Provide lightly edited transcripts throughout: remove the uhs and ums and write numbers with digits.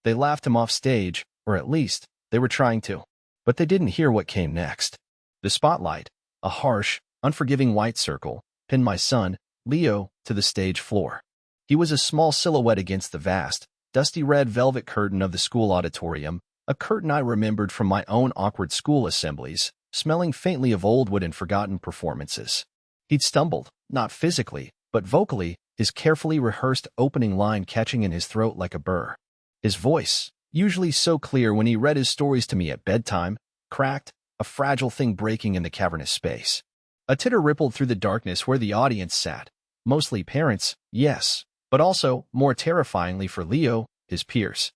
They laughed him off stage, or at least, they were trying to. But they didn't hear what came next. The spotlight, a harsh, unforgiving white circle, pinned my son, Leo, to the stage floor. He was a small silhouette against the vast, dusty red velvet curtain of the school auditorium, a curtain I remembered from my own awkward school assemblies, smelling faintly of old wood and forgotten performances. He'd stumbled, not physically, but vocally, his carefully rehearsed opening line catching in his throat like a burr. His voice, usually so clear when he read his stories to me at bedtime, cracked, a fragile thing breaking in the cavernous space. A titter rippled through the darkness where the audience sat, mostly parents, yes, but also, more terrifyingly for Leo, his peers.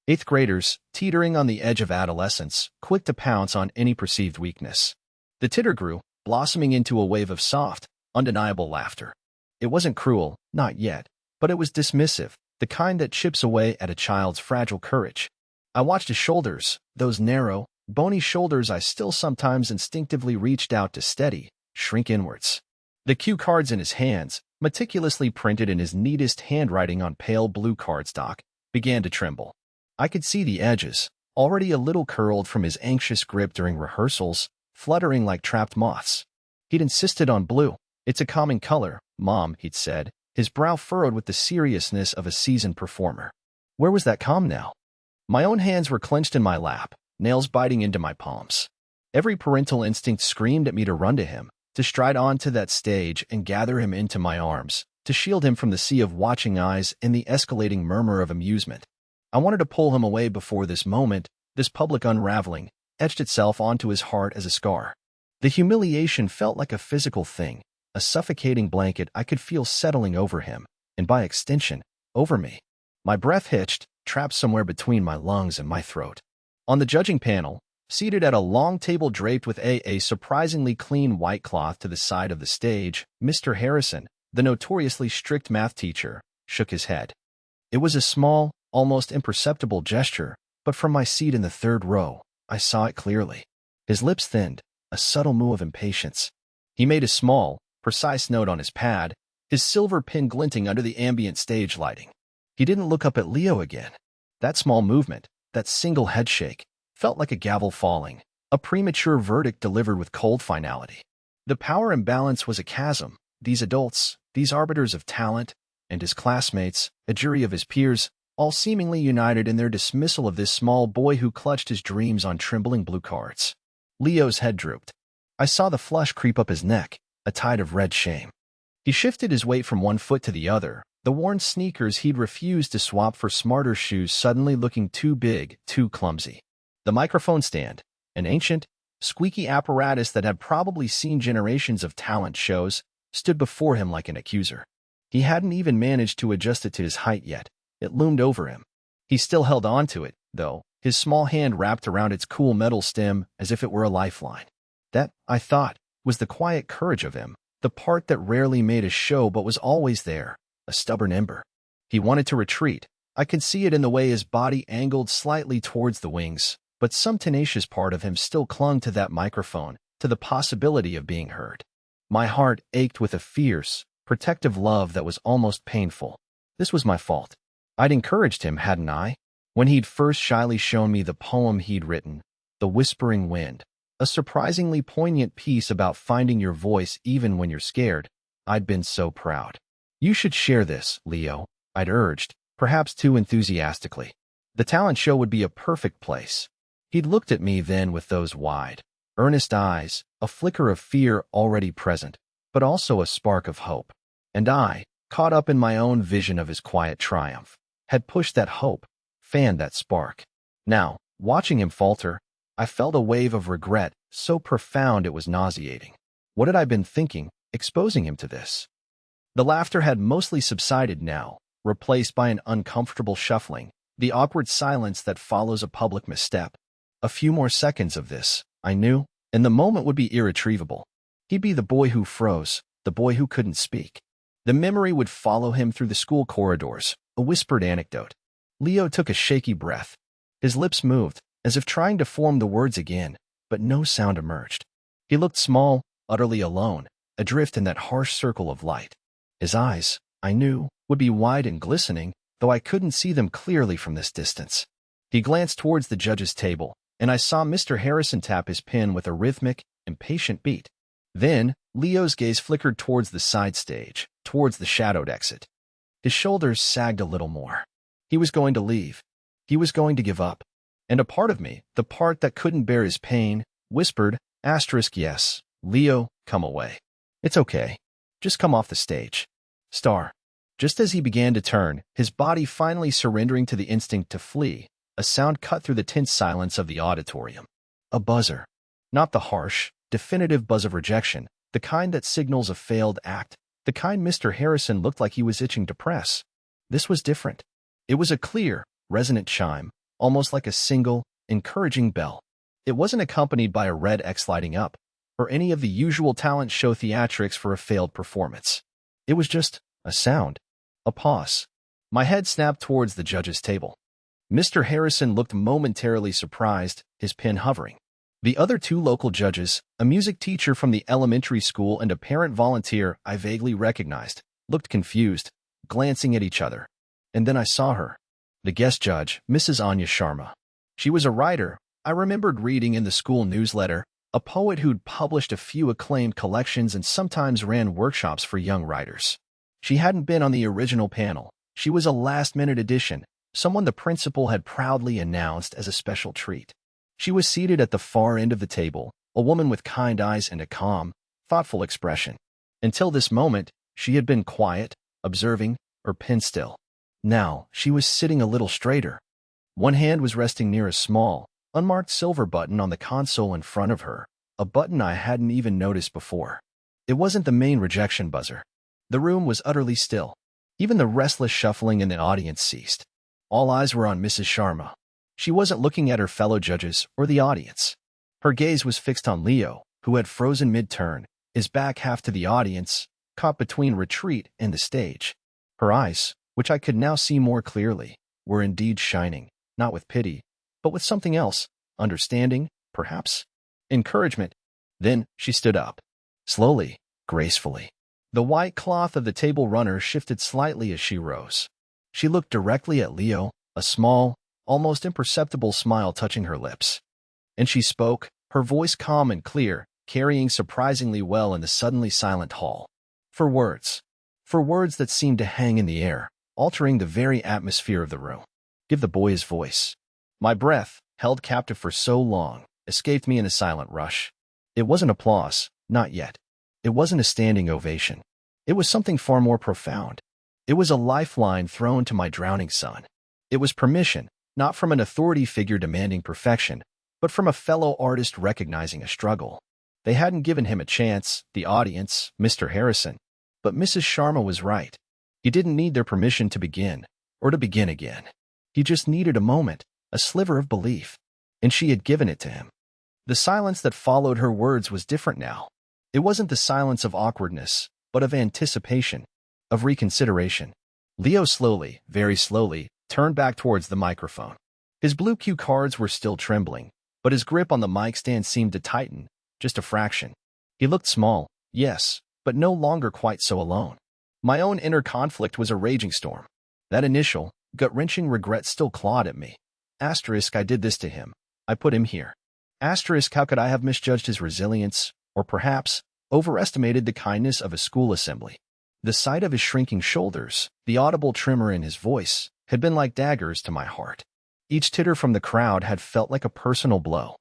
Eighth graders, teetering on the edge of adolescence, quick to pounce on any perceived weakness. The titter grew, blossoming into a wave of soft, undeniable laughter. It wasn't cruel, not yet, but it was dismissive, the kind that chips away at a child's fragile courage. I watched his shoulders, those narrow, bony shoulders I still sometimes instinctively reached out to steady, shrink inwards. The cue cards in his hands, meticulously printed in his neatest handwriting on pale blue cardstock, began to tremble. I could see the edges, already a little curled from his anxious grip during rehearsals, fluttering like trapped moths. He'd insisted on blue. It's a common color, Mom, he'd said, his brow furrowed with the seriousness of a seasoned performer. Where was that calm now? My own hands were clenched in my lap, nails biting into my palms. Every parental instinct screamed at me to run to him, to stride onto that stage and gather him into my arms, to shield him from the sea of watching eyes and the escalating murmur of amusement. I wanted to pull him away before this moment, this public unraveling, etched itself onto his heart as a scar. The humiliation felt like a physical thing, a suffocating blanket I could feel settling over him, and by extension, over me. My breath hitched, trapped somewhere between my lungs and my throat. On the judging panel, seated at a long table draped with a surprisingly clean white cloth to the side of the stage, Mr. Harrison, the notoriously strict math teacher, shook his head. It was a small, almost imperceptible gesture, but from my seat in the third row, I saw it clearly. His lips thinned, a subtle moo of impatience. He made a small, precise note on his pad, his silver pin glinting under the ambient stage lighting. He didn't look up at Leo again. That small movement, that single headshake, felt like a gavel falling, a premature verdict delivered with cold finality. The power imbalance was a chasm. These adults, these arbiters of talent, and his classmates, a jury of his peers, all seemingly united in their dismissal of this small boy who clutched his dreams on trembling blue cards. Leo's head drooped. I saw the flush creep up his neck, a tide of red shame. He shifted his weight from one foot to the other, the worn sneakers he'd refused to swap for smarter shoes suddenly looking too big, too clumsy. The microphone stand, an ancient, squeaky apparatus that had probably seen generations of talent shows, stood before him like an accuser. He hadn't even managed to adjust it to his height yet. It loomed over him. He still held on to it, though, his small hand wrapped around its cool metal stem as if it were a lifeline. That, I thought, was the quiet courage of him, the part that rarely made a show but was always there, a stubborn ember. He wanted to retreat. I could see it in the way his body angled slightly towards the wings, but some tenacious part of him still clung to that microphone, to the possibility of being heard. My heart ached with a fierce, protective love that was almost painful. This was my fault. I'd encouraged him, hadn't I? When he'd first shyly shown me the poem he'd written, The Whispering Wind, a surprisingly poignant piece about finding your voice even when you're scared, I'd been so proud. You should share this, Leo, I'd urged, perhaps too enthusiastically. The talent show would be a perfect place. He'd looked at me then with those wide, earnest eyes, a flicker of fear already present, but also a spark of hope. And I, caught up in my own vision of his quiet triumph, had pushed that hope, fanned that spark. Now, watching him falter, I felt a wave of regret so profound it was nauseating. What had I been thinking, exposing him to this? The laughter had mostly subsided now, replaced by an uncomfortable shuffling, the awkward silence that follows a public misstep. A few more seconds of this, I knew, and the moment would be irretrievable. He'd be the boy who froze, the boy who couldn't speak. The memory would follow him through the school corridors, a whispered anecdote. Leo took a shaky breath. His lips moved, as if trying to form the words again, but no sound emerged. He looked small, utterly alone, adrift in that harsh circle of light. His eyes, I knew, would be wide and glistening, though I couldn't see them clearly from this distance. He glanced towards the judge's table, and I saw Mr. Harrison tap his pen with a rhythmic, impatient beat. Then, Leo's gaze flickered towards the side stage, towards the shadowed exit. His shoulders sagged a little more. He was going to leave. He was going to give up. And a part of me, the part that couldn't bear his pain, whispered, yes, Leo, come away. It's okay. Just come off the stage. Star. Just as he began to turn, his body finally surrendering to the instinct to flee, a sound cut through the tense silence of the auditorium. A buzzer. Not the harsh, definitive buzz of rejection, the kind that signals a failed act, the kind Mr. Harrison looked like he was itching to press. This was different. It was a clear, resonant chime, almost like a single, encouraging bell. It wasn't accompanied by a red X lighting up, or any of the usual talent show theatrics for a failed performance. It was just a sound. A pause. My head snapped towards the judge's table. Mr. Harrison looked momentarily surprised, his pen hovering. The other two local judges, a music teacher from the elementary school and a parent volunteer I vaguely recognized, looked confused, glancing at each other. And then I saw her. The guest judge, Mrs. Anya Sharma. She was a writer I remembered reading in the school newsletter, a poet who'd published a few acclaimed collections and sometimes ran workshops for young writers. She hadn't been on the original panel. She was a last-minute addition, someone the principal had proudly announced as a special treat. She was seated at the far end of the table, a woman with kind eyes and a calm, thoughtful expression. Until this moment, she had been quiet, observing, or pinned still. Now, she was sitting a little straighter. One hand was resting near a small, unmarked silver button on the console in front of her, a button I hadn't even noticed before. It wasn't the main rejection buzzer. The room was utterly still. Even the restless shuffling in the audience ceased. All eyes were on Mrs. Sharma. She wasn't looking at her fellow judges or the audience. Her gaze was fixed on Leo, who had frozen mid-turn, his back half to the audience, caught between retreat and the stage. Her eyes, which I could now see more clearly, were indeed shining, not with pity, but with something else, understanding, perhaps, encouragement. Then she stood up. Slowly, gracefully. The white cloth of the table runner shifted slightly as she rose. She looked directly at Leo, a small, almost imperceptible smile touching her lips. And she spoke, her voice calm and clear, carrying surprisingly well in the suddenly silent hall. For words that seemed to hang in the air, altering the very atmosphere of the room. Give the boy his voice. My breath, held captive for so long, escaped me in a silent rush. It wasn't applause, not yet. It wasn't a standing ovation. It was something far more profound. It was a lifeline thrown to my drowning son. It was permission, not from an authority figure demanding perfection, but from a fellow artist recognizing a struggle. They hadn't given him a chance, the audience, Mr. Harrison. But Mrs. Sharma was right. He didn't need their permission to begin, or to begin again. He just needed a moment, a sliver of belief. And she had given it to him. The silence that followed her words was different now. It wasn't the silence of awkwardness, but of anticipation, of reconsideration. Leo slowly, very slowly, turned back towards the microphone. His blue cue cards were still trembling, but his grip on the mic stand seemed to tighten, just a fraction. He looked small, yes, but no longer quite so alone. My own inner conflict was a raging storm. That initial, gut-wrenching regret still clawed at me. Asterisk, I did this to him. I put him here. Asterisk, how could I have misjudged his resilience, or perhaps, overestimated the kindness of a school assembly? The sight of his shrinking shoulders, the audible tremor in his voice, had been like daggers to my heart. Each titter from the crowd had felt like a personal blow.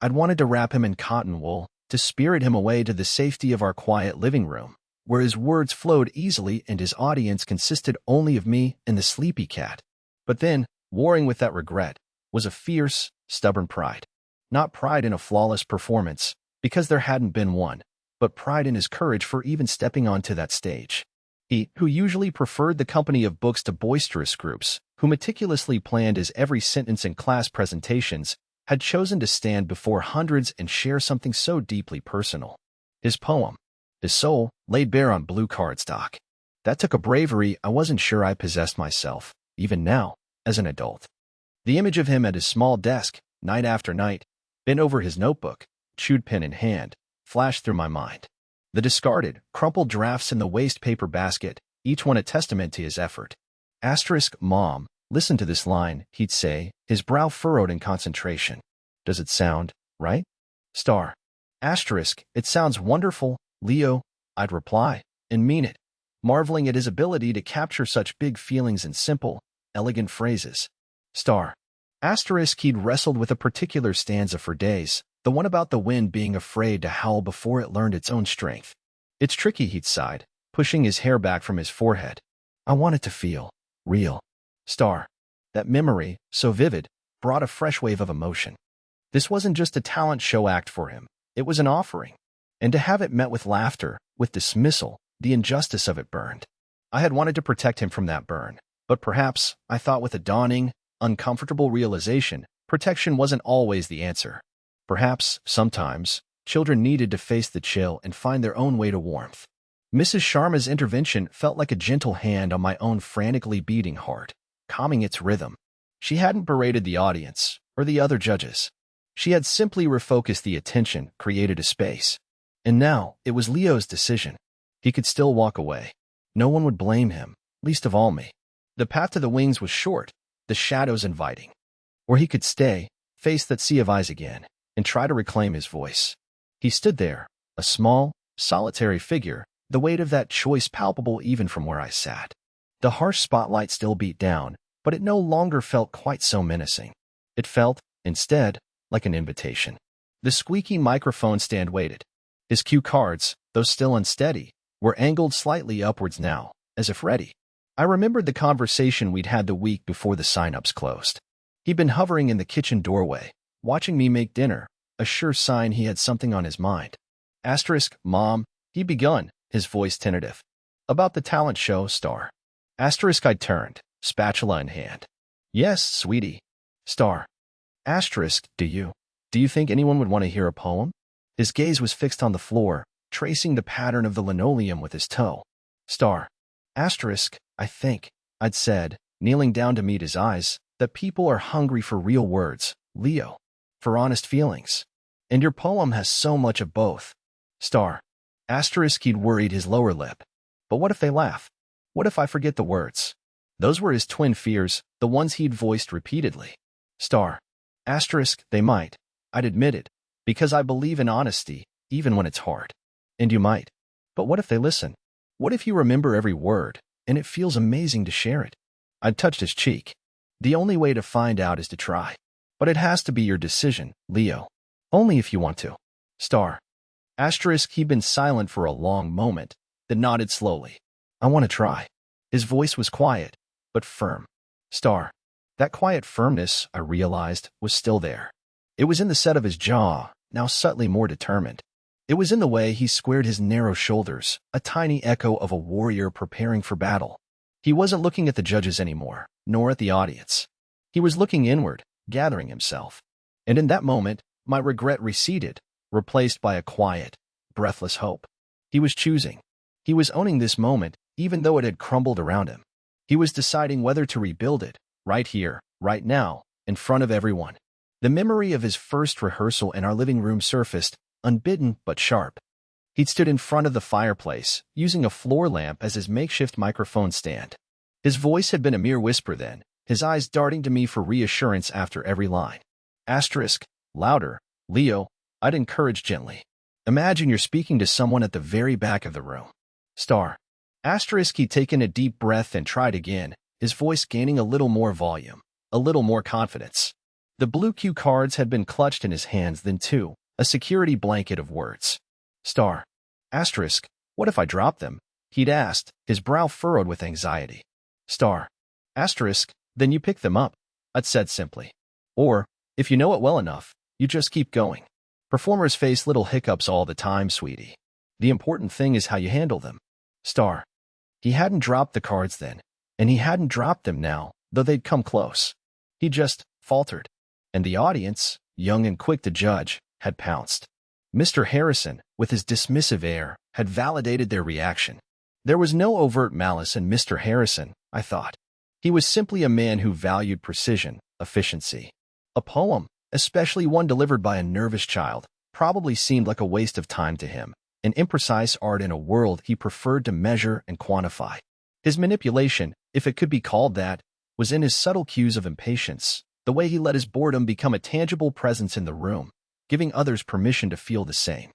I'd wanted to wrap him in cotton wool, to spirit him away to the safety of our quiet living room, where his words flowed easily and his audience consisted only of me and the sleepy cat. But then, warring with that regret, was a fierce, stubborn pride. Not pride in a flawless performance, because there hadn't been one, but pride in his courage for even stepping onto that stage. He, who usually preferred the company of books to boisterous groups, who meticulously planned his every sentence in class presentations, had chosen to stand before hundreds and share something so deeply personal. His poem, his soul, laid bare on blue cardstock. That took a bravery I wasn't sure I possessed myself, even now, as an adult. The image of him at his small desk, night after night, bent over his notebook, chewed pen in hand, flashed through my mind. The discarded, crumpled drafts in the waste paper basket, each one a testament to his effort. Asterisk, Mom, listen to this line, he'd say, his brow furrowed in concentration. Does it sound right? Star. Asterisk, it sounds wonderful, Leo, I'd reply, and mean it, marveling at his ability to capture such big feelings in simple, elegant phrases. Star. Asterisk, he'd wrestled with a particular stanza for days, the one about the wind being afraid to howl before it learned its own strength. It's tricky, he'd sighed, pushing his hair back from his forehead. I want it to feel real. Star. That memory, so vivid, brought a fresh wave of emotion. This wasn't just a talent show act for him. It was an offering. And to have it met with laughter, with dismissal, the injustice of it burned. I had wanted to protect him from that burn, but perhaps, I thought with a dawning, uncomfortable realization, protection wasn't always the answer. Perhaps, sometimes, children needed to face the chill and find their own way to warmth. Mrs. Sharma's intervention felt like a gentle hand on my own frantically beating heart, calming its rhythm. She hadn't berated the audience, or the other judges. She had simply refocused the attention, created a space. And now, it was Leo's decision. He could still walk away. No one would blame him, least of all me. The path to the wings was short, the shadows inviting. Or he could stay, face that sea of eyes again, and try to reclaim his voice. He stood there, a small, solitary figure, the weight of that choice palpable even from where I sat. The harsh spotlight still beat down, but it no longer felt quite so menacing. It felt, instead, like an invitation. The squeaky microphone stand waited. His cue cards, though still unsteady, were angled slightly upwards now, as if ready. I remembered the conversation we'd had the week before the sign-ups closed. He'd been hovering in the kitchen doorway, watching me make dinner, a sure sign he had something on his mind. Asterisk, Mom, he'd begun, his voice tentative. About the talent show, Star. Asterisk, I turned, spatula in hand. Yes, sweetie. Star. Asterisk, do you think anyone would want to hear a poem? His gaze was fixed on the floor, tracing the pattern of the linoleum with his toe. Star. Asterisk, I think, I'd said, kneeling down to meet his eyes, that people are hungry for real words, Leo. For honest feelings. And your poem has so much of both. Star. Asterisk, he'd worried his lower lip. But what if they laugh? What if I forget the words? Those were his twin fears, the ones he'd voiced repeatedly. Star. Asterisk, they might. I'd admit it, because I believe in honesty, even when it's hard. And you might. But what if they listen? What if you remember every word, and it feels amazing to share it? I'd touched his cheek. The only way to find out is to try. But it has to be your decision, Leo. Only if you want to. Star. Asterisk, he'd been silent for a long moment, then nodded slowly. I want to try. His voice was quiet, but firm. Star. That quiet firmness, I realized, was still there. It was in the set of his jaw, now subtly more determined. It was in the way he squared his narrow shoulders, a tiny echo of a warrior preparing for battle. He wasn't looking at the judges anymore, nor at the audience. He was looking inward, gathering himself. And in that moment, my regret receded, replaced by a quiet, breathless hope. He was choosing. He was owning this moment, even though it had crumbled around him. He was deciding whether to rebuild it, right here, right now, in front of everyone. The memory of his first rehearsal in our living room surfaced, unbidden but sharp. He'd stood in front of the fireplace, using a floor lamp as his makeshift microphone stand. His voice had been a mere whisper then, his eyes darting to me for reassurance after every line. Asterisk, louder, Leo, I'd encourage gently. Imagine you're speaking to someone at the very back of the room. Star. Asterisk, he'd taken a deep breath and tried again, his voice gaining a little more volume, a little more confidence. The blue cue cards had been clutched in his hands then too, a security blanket of words. Star. Asterisk, what if I drop them? He'd asked, his brow furrowed with anxiety. Star. Asterisk, then you pick them up, I'd said simply. Or, if you know it well enough, you just keep going. Performers face little hiccups all the time, sweetie. The important thing is how you handle them. Star. He hadn't dropped the cards then, and he hadn't dropped them now, though they'd come close. He just faltered. And the audience, young and quick to judge, had pounced. Mr. Harrison, with his dismissive air, had validated their reaction. There was no overt malice in Mr. Harrison, I thought. He was simply a man who valued precision, efficiency. A poem, especially one delivered by a nervous child, probably seemed like a waste of time to him, an imprecise art in a world he preferred to measure and quantify. His manipulation, if it could be called that, was in his subtle cues of impatience, the way he let his boredom become a tangible presence in the room, giving others permission to feel the same.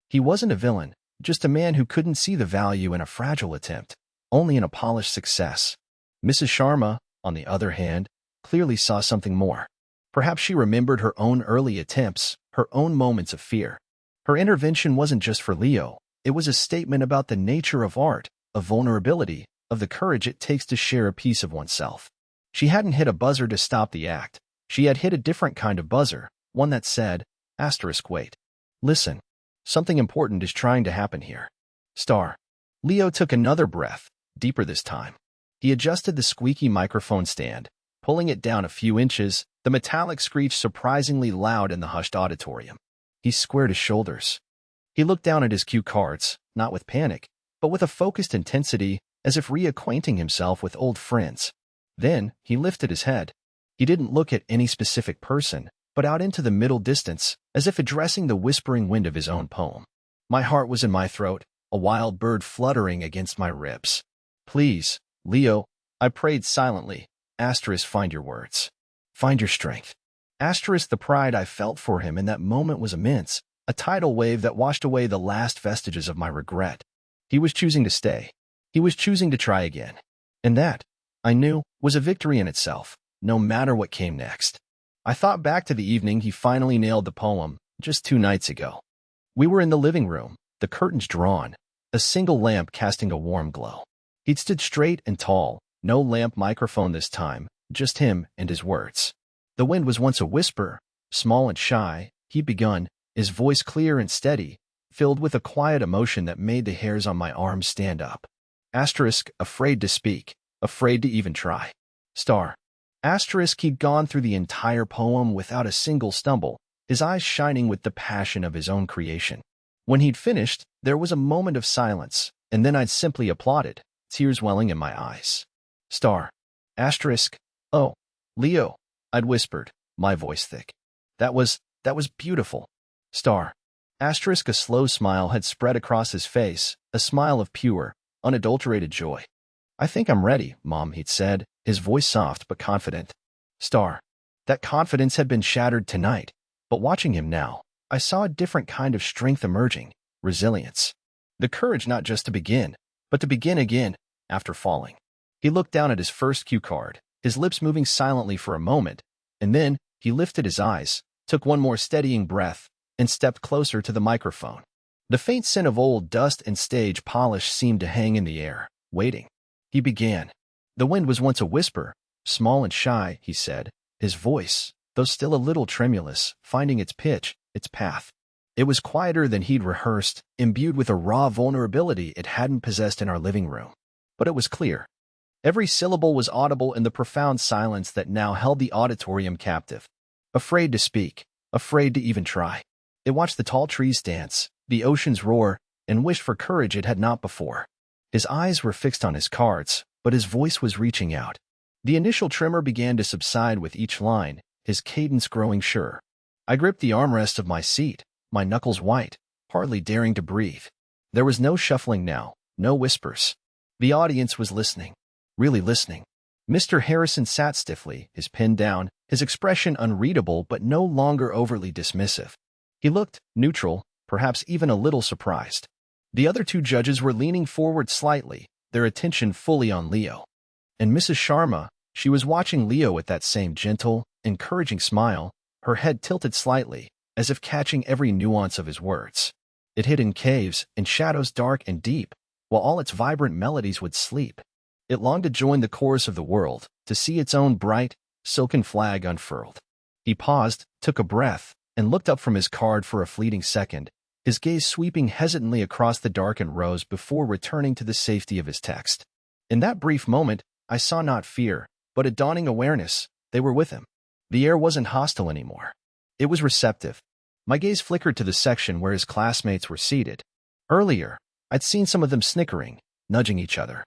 He wasn't a villain, just a man who couldn't see the value in a fragile attempt, only in a polished success. Mrs. Sharma, on the other hand, clearly saw something more. Perhaps she remembered her own early attempts, her own moments of fear. Her intervention wasn't just for Leo, it was a statement about the nature of art, of vulnerability, of the courage it takes to share a piece of oneself. She hadn't hit a buzzer to stop the act. She had hit a different kind of buzzer, one that said, wait. Listen. Something important is trying to happen here. Star. Leo took another breath, deeper this time. He adjusted the squeaky microphone stand, pulling it down a few inches, the metallic screech surprisingly loud in the hushed auditorium. He squared his shoulders. He looked down at his cue cards, not with panic, but with a focused intensity, as if reacquainting himself with old friends. Then, he lifted his head. He didn't look at any specific person, but out into the middle distance, as if addressing the whispering wind of his own poem. My heart was in my throat, a wild bird fluttering against my ribs. Please, Leo, I prayed silently. Find your words. Find your strength. The pride I felt for him in that moment was immense, a tidal wave that washed away the last vestiges of my regret. He was choosing to stay. He was choosing to try again. And that, I knew, was a victory in itself, no matter what came next. I thought back to the evening he finally nailed the poem, just 2 nights ago. We were in the living room, the curtains drawn, a single lamp casting a warm glow. He'd stood straight and tall, no lamp microphone this time, just him and his words. The wind was once a whisper, small and shy, he'd begun, his voice clear and steady, filled with a quiet emotion that made the hairs on my arms stand up. Afraid to speak, afraid to even try. Star. He'd gone through the entire poem without a single stumble, his eyes shining with the passion of his own creation. When he'd finished, there was a moment of silence, and then I'd simply applauded, tears welling in my eyes. Star. Oh, Leo, I'd whispered, my voice thick. That was beautiful. Star. A slow smile had spread across his face, a smile of pure, unadulterated joy. I think I'm ready, Mom, he'd said, his voice soft but confident. Star. That confidence had been shattered tonight, but watching him now, I saw a different kind of strength emerging, resilience. The courage not just to begin, but to begin again, after falling. He looked down at his first cue card, his lips moving silently for a moment, and then he lifted his eyes, took one more steadying breath, and stepped closer to the microphone. The faint scent of old dust and stage polish seemed to hang in the air, waiting. He began. The wind was once a whisper, small and shy, he said, his voice, though still a little tremulous, finding its pitch, its path. It was quieter than he'd rehearsed, imbued with a raw vulnerability it hadn't possessed in our living room. But it was clear. Every syllable was audible in the profound silence that now held the auditorium captive. Afraid to speak, afraid to even try. It watched the tall trees dance, the oceans roar, and wished for courage it had not before. His eyes were fixed on his cards, but his voice was reaching out. The initial tremor began to subside with each line, his cadence growing sure. I gripped the armrest of my seat, my knuckles white, hardly daring to breathe. There was no shuffling now, no whispers. The audience was listening, really listening. Mr. Harrison sat stiffly, his pen down, his expression unreadable but no longer overly dismissive. He looked neutral, perhaps even a little surprised. The other 2 judges were leaning forward slightly, their attention fully on Leo. And Mrs. Sharma, she was watching Leo with that same gentle, encouraging smile, her head tilted slightly, as if catching every nuance of his words. It hid in caves and shadows dark and deep, while all its vibrant melodies would sleep. It longed to join the chorus of the world, to see its own bright, silken flag unfurled. He paused, took a breath, and looked up from his card for a fleeting second, his gaze sweeping hesitantly across the darkened rows before returning to the safety of his text. In that brief moment, I saw not fear, but a dawning awareness. They were with him. The air wasn't hostile anymore. It was receptive. My gaze flickered to the section where his classmates were seated. Earlier, I'd seen some of them snickering, nudging each other.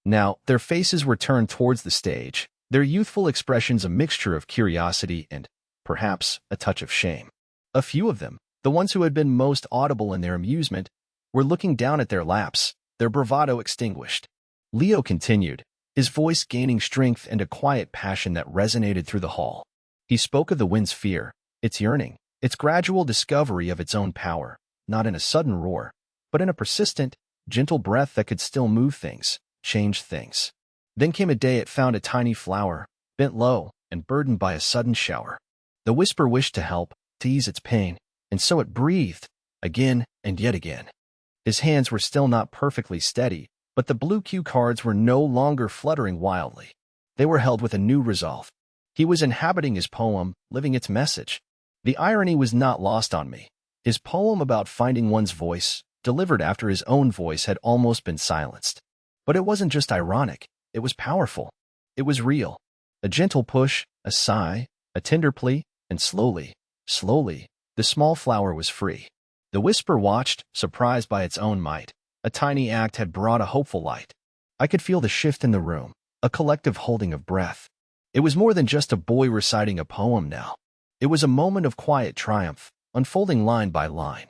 Now, their faces were turned towards the stage, their youthful expressions a mixture of curiosity and, perhaps, a touch of shame. A few of them, the ones who had been most audible in their amusement, were looking down at their laps, their bravado extinguished. Leo continued, his voice gaining strength and a quiet passion that resonated through the hall. He spoke of the wind's fear, its yearning, its gradual discovery of its own power, not in a sudden roar, but in a persistent, gentle breath that could still move things, change things. Then came a day it found a tiny flower, bent low and burdened by a sudden shower. The whisper wished to help, to ease its pain, and so it breathed, again and yet again. His hands were still not perfectly steady, but the blue cue cards were no longer fluttering wildly. They were held with a new resolve. He was inhabiting his poem, living its message. The irony was not lost on me. His poem about finding one's voice, delivered after his own voice had almost been silenced. But it wasn't just ironic, it was powerful. It was real. A gentle push, a sigh, a tender plea, and slowly, the small flower was free. The whisper watched, surprised by its own might. A tiny act had brought a hopeful light. I could feel the shift in the room, a collective holding of breath. It was more than just a boy reciting a poem now. It was a moment of quiet triumph, unfolding line by line.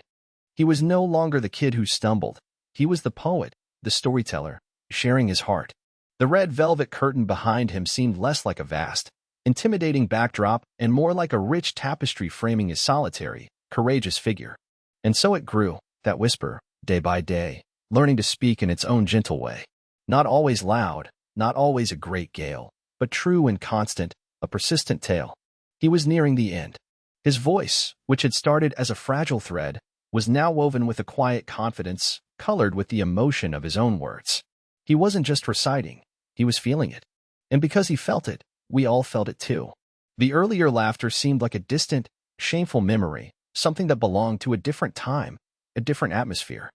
He was no longer the kid who stumbled. He was the poet, the storyteller, sharing his heart. The red velvet curtain behind him seemed less like a vast, intimidating backdrop and more like a rich tapestry framing his solitary, courageous figure. And so it grew, that whisper, day by day, learning to speak in its own gentle way. Not always loud, not always a great gale, but true and constant, a persistent tale. He was nearing the end. His voice, which had started as a fragile thread, was now woven with a quiet confidence, colored with the emotion of his own words. He wasn't just reciting, he was feeling it. And because he felt it, we all felt it too. The earlier laughter seemed like a distant, shameful memory, something that belonged to a different time, a different atmosphere.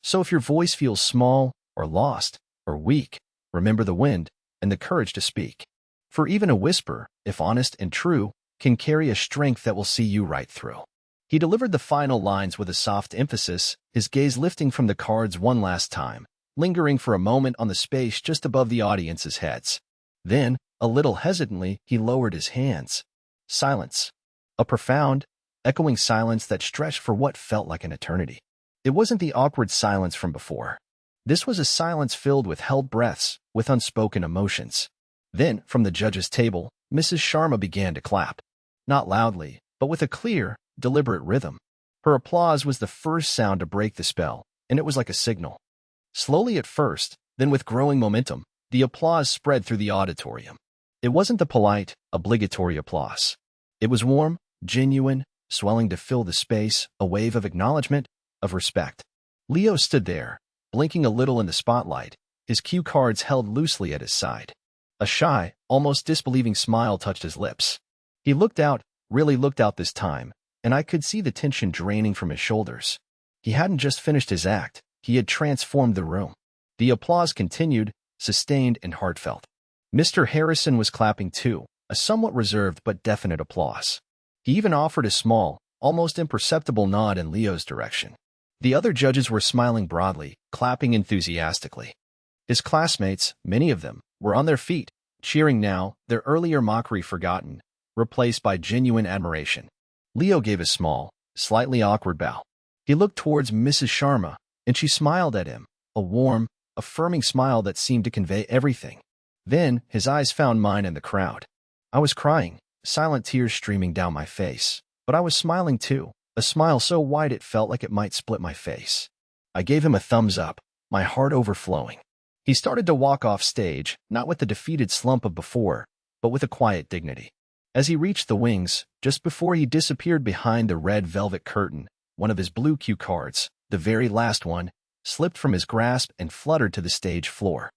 So if your voice feels small, or lost, or weak, remember the wind and the courage to speak. For even a whisper, if honest and true, can carry a strength that will see you right through. He delivered the final lines with a soft emphasis, his gaze lifting from the cards one last time, lingering for a moment on the space just above the audience's heads. Then, a little hesitantly, he lowered his hands. Silence. A profound, echoing silence that stretched for what felt like an eternity. It wasn't the awkward silence from before. This was a silence filled with held breaths, with unspoken emotions. Then, from the judge's table, Mrs. Sharma began to clap. Not loudly, but with a clear, deliberate rhythm. Her applause was the first sound to break the spell, and it was like a signal. Slowly at first, then with growing momentum, the applause spread through the auditorium. It wasn't the polite, obligatory applause. It was warm, genuine, swelling to fill the space, a wave of acknowledgement, of respect. Leo stood there, blinking a little in the spotlight, his cue cards held loosely at his side. A shy, almost disbelieving smile touched his lips. He looked out, really looked out this time, and I could see the tension draining from his shoulders. He hadn't just finished his act, he had transformed the room. The applause continued, sustained and heartfelt. Mr. Harrison was clapping too, a somewhat reserved but definite applause. He even offered a small, almost imperceptible nod in Leo's direction. The other judges were smiling broadly, clapping enthusiastically. His classmates, many of them, were on their feet, cheering now, their earlier mockery forgotten, replaced by genuine admiration. Leo gave a small, slightly awkward bow. He looked towards Mrs. Sharma, and she smiled at him, a warm, affirming smile that seemed to convey everything. Then, his eyes found mine in the crowd. I was crying, silent tears streaming down my face, but I was smiling too, a smile so wide it felt like it might split my face. I gave him a thumbs up, my heart overflowing. He started to walk off stage, not with the defeated slump of before, but with a quiet dignity. As he reached the wings, just before he disappeared behind the red velvet curtain, one of his blue cue cards, the very last one, slipped from his grasp and fluttered to the stage floor.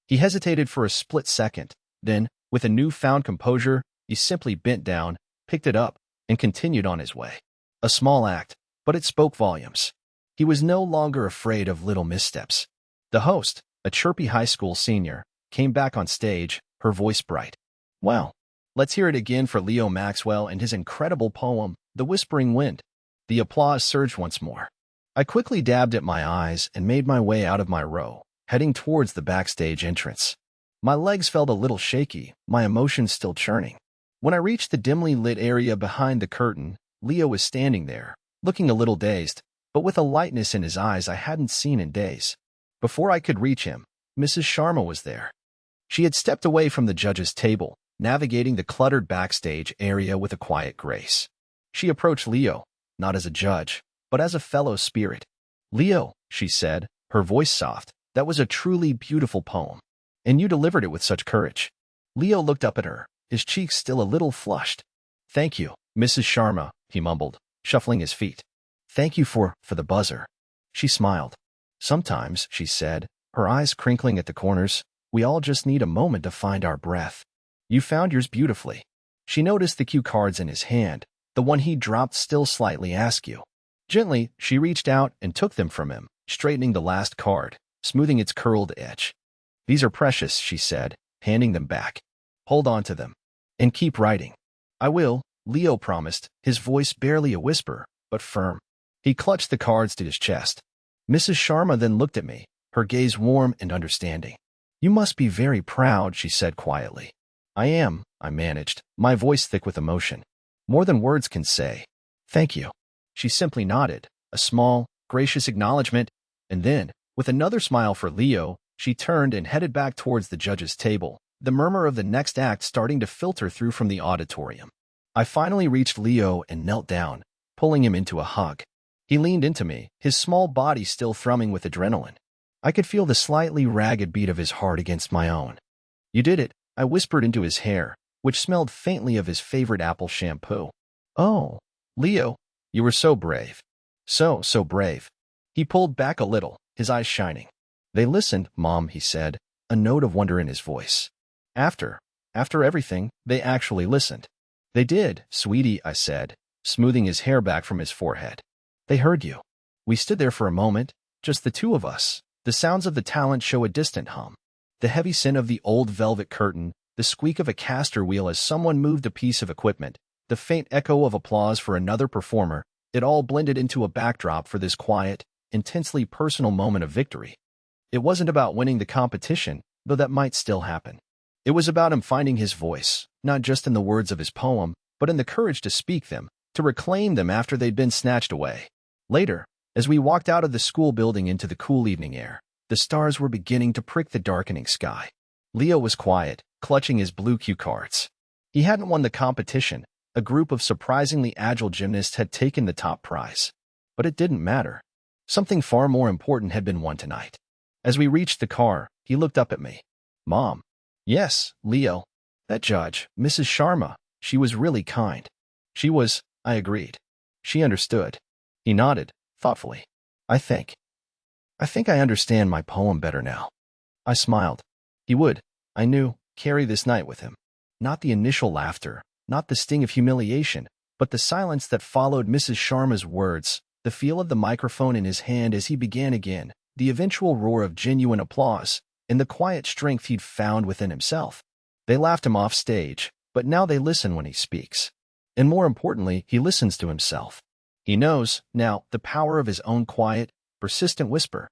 He hesitated for a split second, then, with a newfound composure, he simply bent down, picked it up, and continued on his way. A small act, but it spoke volumes. He was no longer afraid of little missteps. The host, a chirpy high school senior, came back on stage, her voice bright. Well, let's hear it again for Leo Maxwell and his incredible poem, The Whispering Wind. The applause surged once more. I quickly dabbed at my eyes and made my way out of my row, heading towards the backstage entrance. My legs felt a little shaky, my emotions still churning. When I reached the dimly lit area behind the curtain, Leo was standing there, looking a little dazed, but with a lightness in his eyes I hadn't seen in days. Before I could reach him, Mrs. Sharma was there. She had stepped away from the judge's table, navigating the cluttered backstage area with a quiet grace. She approached Leo, not as a judge, but as a fellow spirit. "Leo," she said, her voice soft, "that was a truly beautiful poem, and you delivered it with such courage." Leo looked up at her, his cheeks still a little flushed. "Thank you, Mrs. Sharma," he mumbled, shuffling his feet. "Thank you for the buzzer." She smiled. "Sometimes," she said, her eyes crinkling at the corners, "we all just need a moment to find our breath. You found yours beautifully." She noticed the cue cards in his hand, the one he dropped still slightly askew. Gently, she reached out and took them from him, straightening the last card, smoothing its curled edge. "These are precious," she said, handing them back. "Hold on to them. And keep writing." "I will," Leo promised, his voice barely a whisper, but firm. He clutched the cards to his chest. Mrs. Sharma then looked at me, her gaze warm and understanding. "You must be very proud," she said quietly. "I am," I managed, my voice thick with emotion. "More than words can say. Thank you." She simply nodded, a small, gracious acknowledgement, and then, with another smile for Leo, she turned and headed back towards the judge's table, the murmur of the next act starting to filter through from the auditorium. I finally reached Leo and knelt down, pulling him into a hug. He leaned into me, his small body still thrumming with adrenaline. I could feel the slightly ragged beat of his heart against my own. "You did it," I whispered into his hair, which smelled faintly of his favorite apple shampoo. "Oh, Leo, you were so brave. So brave." He pulled back a little, his eyes shining. "They listened, Mom," he said, a note of wonder in his voice. After everything, they actually listened." "They did, sweetie," I said, smoothing his hair back from his forehead. "They heard you." We stood there for a moment, just the two of us, the sounds of the talent show a distant hum. The heavy scent of the old velvet curtain, the squeak of a caster wheel as someone moved a piece of equipment, the faint echo of applause for another performer, it all blended into a backdrop for this quiet, intensely personal moment of victory. It wasn't about winning the competition, though that might still happen. It was about him finding his voice, not just in the words of his poem, but in the courage to speak them, to reclaim them after they'd been snatched away. Later, as we walked out of the school building into the cool evening air, the stars were beginning to prick the darkening sky. Leo was quiet, clutching his blue cue cards. He hadn't won the competition. A group of surprisingly agile gymnasts had taken the top prize. But it didn't matter. Something far more important had been won tonight. As we reached the car, he looked up at me. "Mom." "Yes, Leo. That judge, Mrs. Sharma, she was really kind." "She was," I agreed. "She understood." He nodded, thoughtfully. I think I understand my poem better now." I smiled. He would, I knew, carry this night with him. Not the initial laughter, not the sting of humiliation, but the silence that followed Mrs. Sharma's words, the feel of the microphone in his hand as he began again, the eventual roar of genuine applause, and the quiet strength he'd found within himself. They laughed him off stage, but now they listen when he speaks. And more importantly, he listens to himself. He knows, now, the power of his own quiet, persistent whisper.